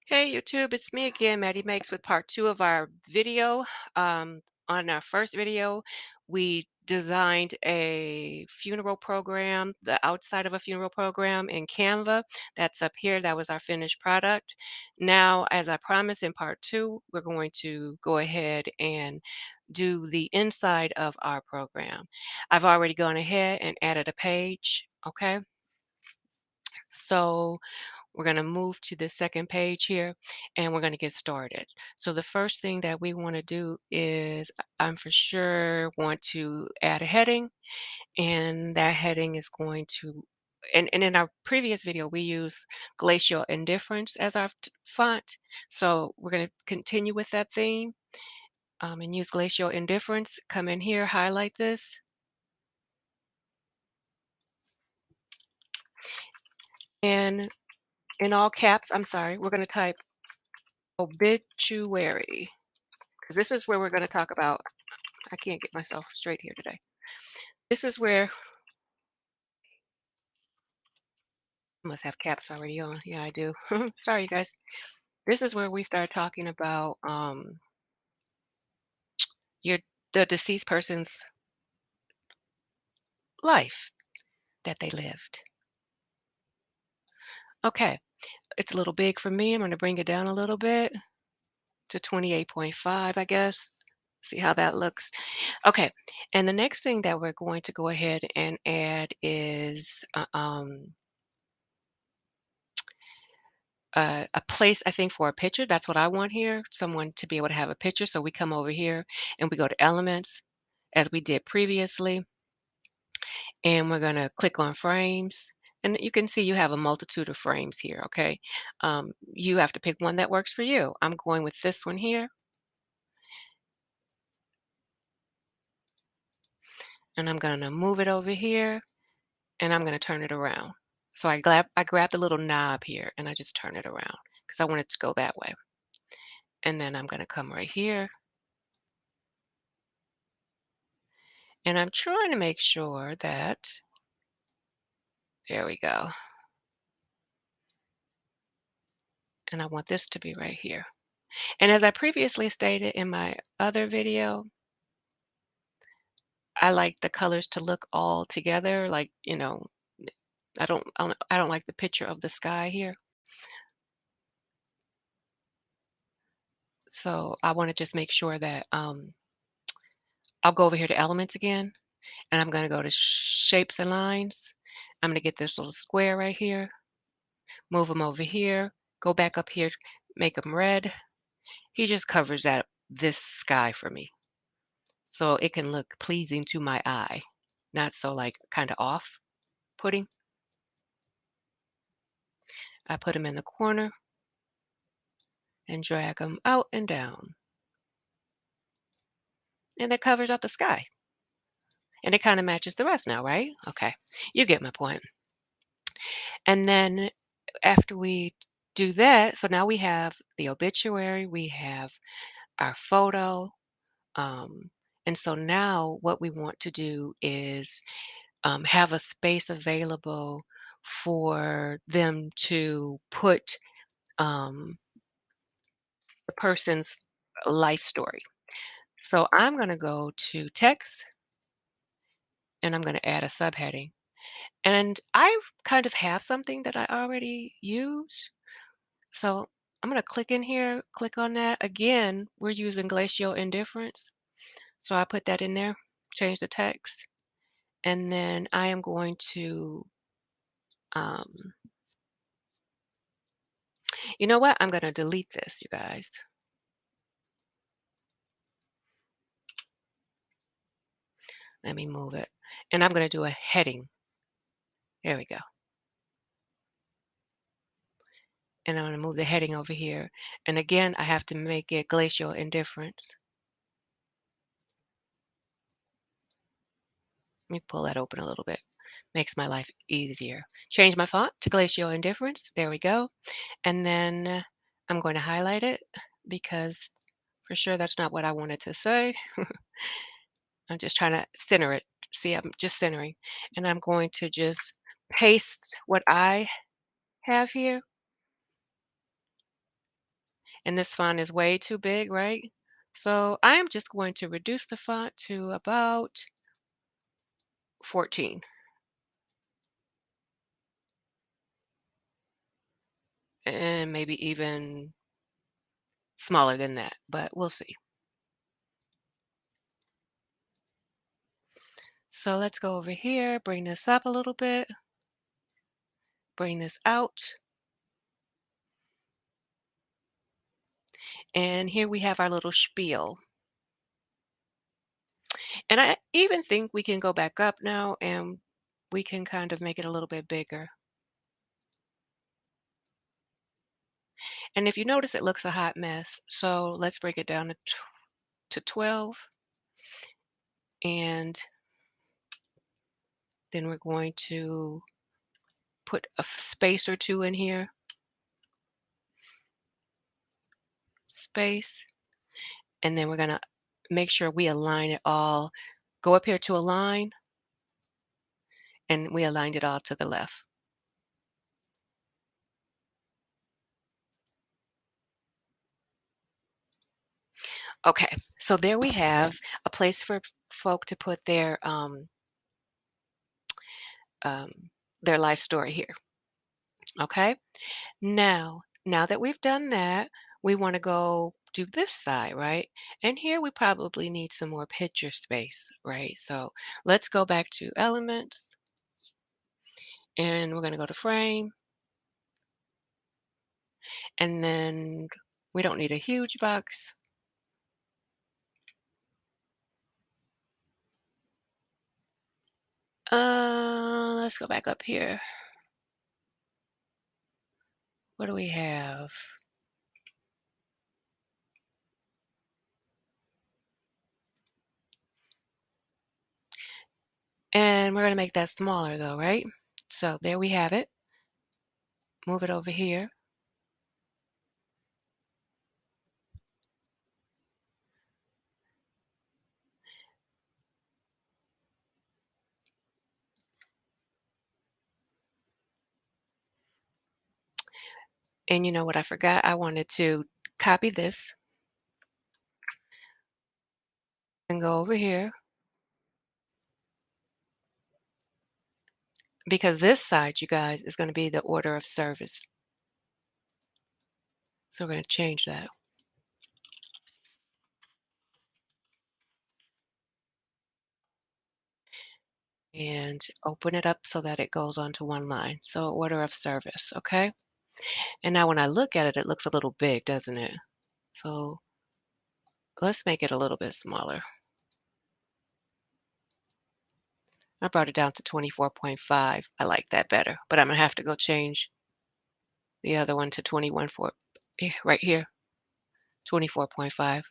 Hey YouTube, it's me again, Maddie Makes with part two of our video. Um, on our first video, we designed a funeral program, the outside of a funeral program in Canva. That's up here. That was our finished product. Now, as I promised in part two, we're going to go ahead and do the inside of our program. I've already gone ahead and added a page. Okay, so we're going to move to the second page here and we're going to get started. So the first thing that we want to do is I'm for sure want to add a heading, and that heading is going to and in our previous video we used glacial indifference as our font. So we're going to continue with that theme, and use glacial indifference. Come in here, highlight this, and in all caps, I'm sorry, we're going to type obituary, because this is where we're going to talk about. I can't get myself straight here today. This is where I must have caps already on. Yeah, I do. Sorry, you guys. This is where we start talking about your the deceased person's life that they lived. Okay, it's a little big for me. I'm going to bring it down a little bit to 28.5, I guess. See how that looks. Okay, and the next thing that we're going to go ahead and add is a place, I think, for a picture. That's what I want here, someone to be able to have a picture. So we come over here and we go to elements as we did previously, and we're going to click on frames. And you can see you have a multitude of frames here, okay? You have to pick one that works for you. I'm going with this one here, and I'm going to move it over here, and I'm going to turn it around. So I grab the little knob here, and I just turn it around because I want it to go that way. And then I'm going to come right here, and I'm trying to make sure that, there we go. And I want this to be right here. And as I previously stated in my other video, I like the colors to look all together. Like, I don't like the picture of the sky here. So I want to just make sure that I'll go over here to elements again, and I'm going to go to shapes and lines. I'm going to get this little square right here, move them over here, go back up here, make them red. He just covers this sky for me, so it can look pleasing to my eye, not so like kind of off putting. I put them in the corner and drag them out and down. And that covers up the sky. And it kind of matches the rest now, right? Okay, you get my point. And then after we do that, so now we have the obituary, we have our photo. Um, and so now what we want to do is have a space available for them to put the person's life story. So I'm going to go to text, and I'm going to add a subheading. And I kind of have something that I already use. So I'm going to click in here, click on that. Again, we're using glacial indifference. So I put that in there, change the text. And then I am going to, um, you know what? I'm going to delete this, you guys. Let me move it. And I'm going to do a heading. There we go. And I'm going to move the heading over here. And again, I have to make it glacial indifference. Let me pull that open a little bit. Makes my life easier. Change my font to glacial indifference. There we go. And then I'm going to highlight it because for sure that's not what I wanted to say. I'm just trying to center it. See, I'm just centering. And I'm going to just paste what I have here. And this font is way too big, right? So I am just going to reduce the font to about 14 and maybe even smaller than that, but we'll see. So let's go over here, bring this up a little bit, bring this out. And here we have our little spiel. And I even think we can go back up now and we can kind of make it a little bit bigger. And if you notice, it looks a hot mess. So let's break it down to 12. And then we're going to put a space or two in here. Space. And then we're going to make sure we align it all. Go up here to align. And we aligned it all to the left. Okay, so there we have a place for folk to put um, their life story here. Okay, now that we've done that, we want to go do this side, right? And here we probably need some more picture space, right? So let's go back to elements and we're going to go to frame and then we don't need a huge box. Let's go back up here. What do we have? And we're going to make that smaller though, right? So there we have it. Move it over here. And you know what I forgot? I wanted to copy this and go over here because this side, you guys, is going to be the order of service. So we're going to change that. And open it up so that it goes onto one line. So order of service, okay? And now when I look at it, it looks a little big, doesn't it? So let's make it a little bit smaller. I brought it down to 24.5. I like that better, but I'm gonna have to go change the other one to 21.4 right here, 24.5.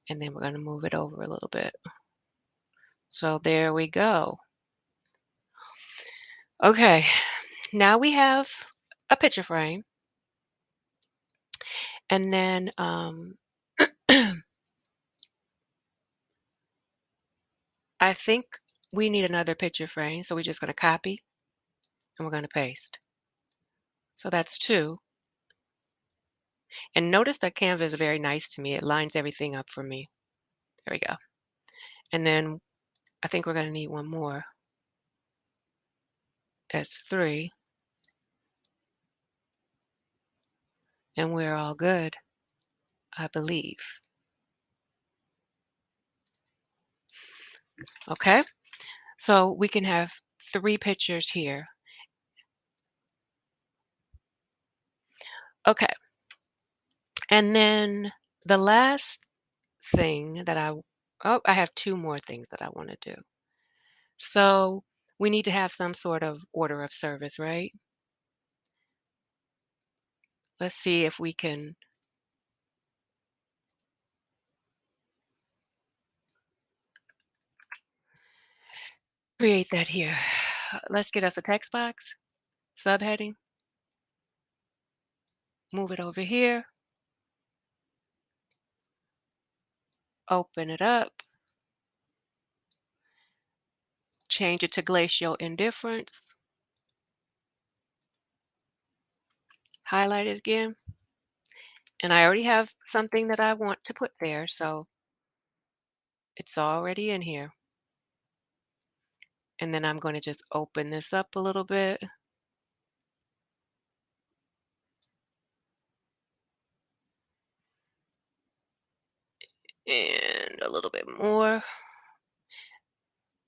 And then we're gonna move it over a little bit. So there we go. Okay, now we have a picture frame. And then I think we need another picture frame. So we're just going to copy and we're going to paste. So that's two. And notice that Canva is very nice to me. It lines everything up for me. There we go. And then I think we're going to need one more. That's three. And we're all good, I believe. Okay. So we can have three pictures here. Okay. And then the last thing that I have two more things that I want to do. So we need to have some sort of order of service, right? Let's see if we can create that here. Let's get us a text box, subheading, move it over here, open it up, change it to glacial indifference, highlight it again, And I already have something that I want to put there, so it's already in here. And then I'm going to just open this up a little bit and a little bit more.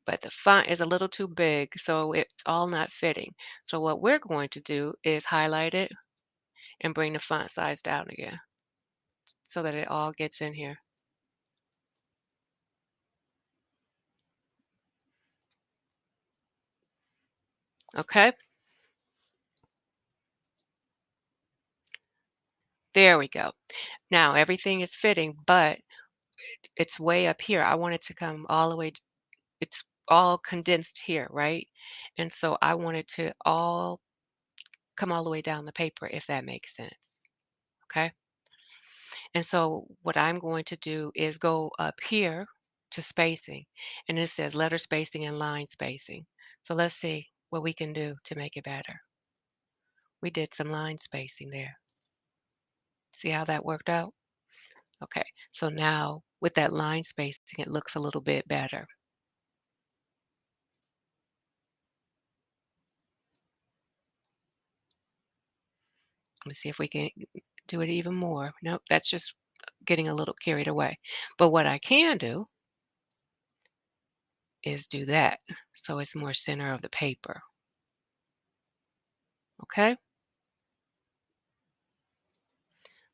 But the font is a little too big, so it's all not fitting. So what we're going to do is highlight it and bring the font size down again so that it all gets in here. Okay, there we go. Now everything is fitting, but it's way up here. I want it to come all the way, it's all condensed here, right? And so I want it to all come all the way down the paper, if that makes sense. Okay. And so what I'm going to do is go up here to spacing, and it says letter spacing and line spacing. So let's see what we can do to make it better. We did some line spacing there. See how that worked out? Okay, so now with that line spacing, it looks a little bit better. Let's see if we can do it even more. Nope, that's just getting a little carried away. But what I can do is do that so it's more center of the paper. Okay?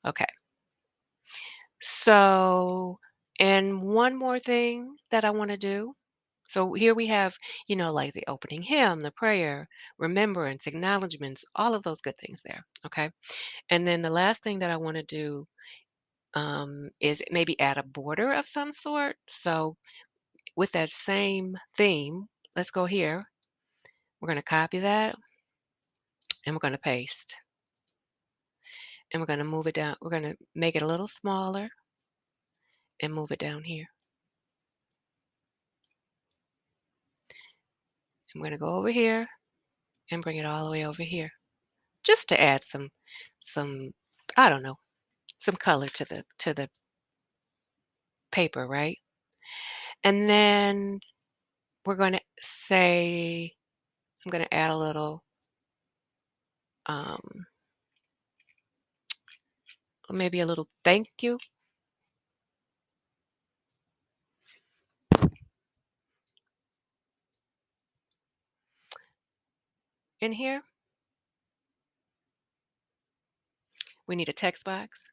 Okay. So, and one more thing that I want to do. So here we have, like the opening hymn, the prayer, remembrance, acknowledgments, all of those good things there. Okay. And then the last thing that I want to do is maybe add a border of some sort. So with that same theme, let's go here. We're going to copy that and we're going to paste. And we're going to move it down. We're going to make it a little smaller and move it down here. I'm going to go over here and bring it all the way over here just to add some I don't know, some color to the paper, right? And then we're going to say I'm going to add a little um maybe a little thank you in here. We need a text box,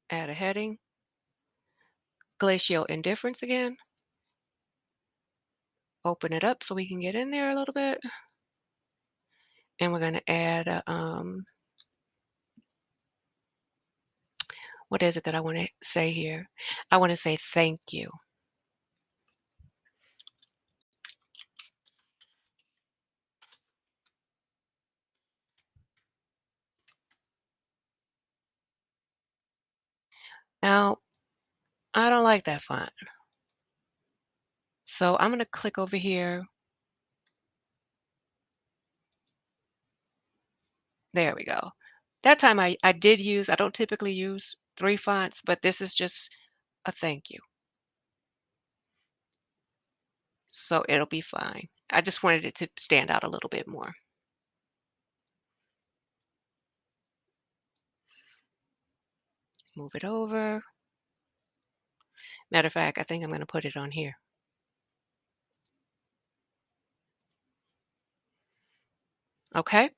add a heading, glacial indifference again. Open it up so we can get in there a little bit. And we're going to add what is it that I want to say here? I want to say thank you. Now, I don't like that font. So I'm going to click over here. There we go. That time I did use, I don't typically use three fonts, but this is just a thank you. So it'll be fine. I just wanted it to stand out a little bit more. Move it over. Matter of fact, I think I'm going to put it on here. Okay.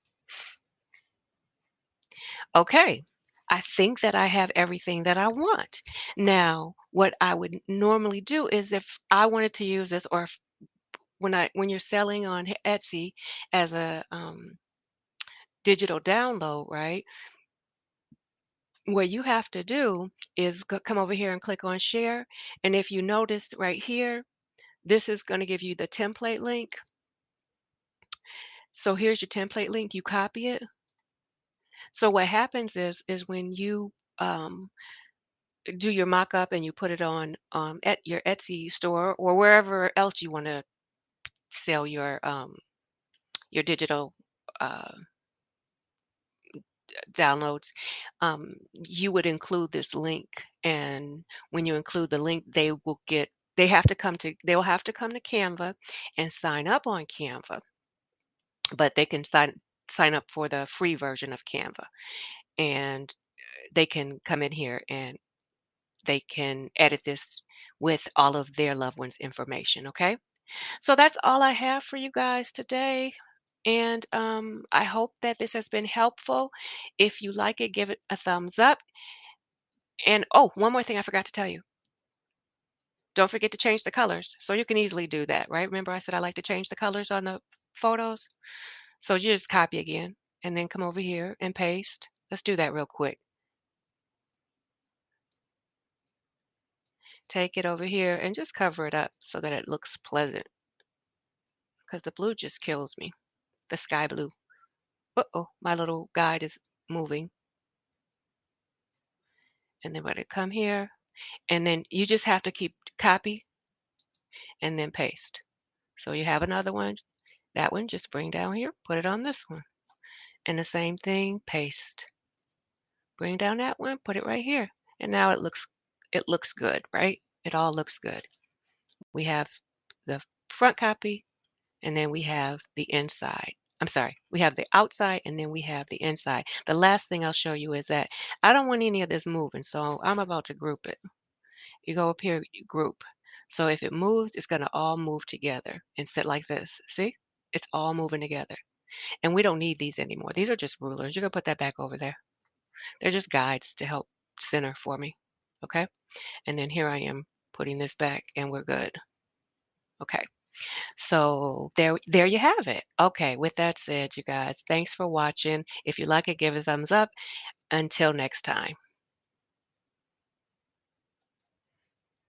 Okay. I think that I have everything that I want. Now, what I would normally do is if I wanted to use this, or if, when you're selling on Etsy as a digital download, right? What you have to do is come over here and click on share. And if you notice right here, this is going to give you the template link. So here's your template link. You copy it. So what happens is when you do your mock-up and you put it on at your Etsy store or wherever else you want to sell your digital uh, downloads, you would include this link, and when you include the link, they'll have to come to Canva and sign up on Canva, but they can sign up for the free version of Canva, and they can come in here and they can edit this with all of their loved ones' information, okay? So that's all I have for you guys today. And I hope that this has been helpful. If you like it, give it a thumbs up. And oh, one more thing I forgot to tell you. Don't forget to change the colors. So you can easily do that, right? Remember I said I like to change the colors on the photos? So you just copy again and then come over here and paste. Let's do that real quick. Take it over here and just cover it up so that it looks pleasant because the blue just kills me. The sky blue. Uh-oh, my little guide is moving. And then we're going to come here. And then you just have to keep copy and then paste. So you have another one. That one, just bring down here, put it on this one. And the same thing, paste. Bring down that one, put it right here. And now it looks good, right? It all looks good. We have the front copy, and then we have the inside. I'm sorry, we have the outside and then we have the inside. The last thing I'll show you is that I don't want any of this moving, so I'm about to group it. You go up here, you group. So if it moves, it's going to all move together and sit like this. See? It's all moving together. And we don't need these anymore. These are just rulers. You're going to put that back over there. They're just guides to help center for me. Okay? And then here I am putting this back and we're good. Okay. So there you have it. Okay, with that said, you guys, thanks for watching. If you like it, give it a thumbs up. Until next time.